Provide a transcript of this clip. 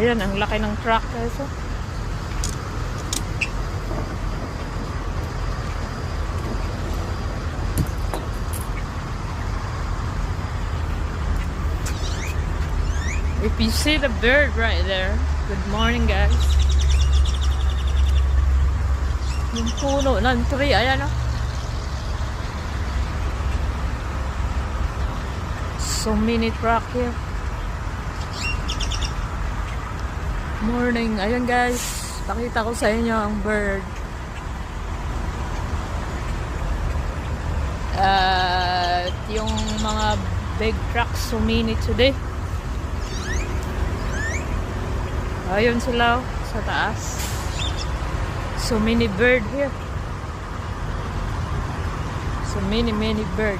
Ayan, ang laki ng truck guys. Oh. If you see the bird right there, good morning guys. Yung puno ng tree, ayan oh. So many truck here. Morning, ayan guys. Pakita ko sa inyo ang bird. At yung mga big trucks, so many today. Ayun sila sa taas. So many bird here. So many bird.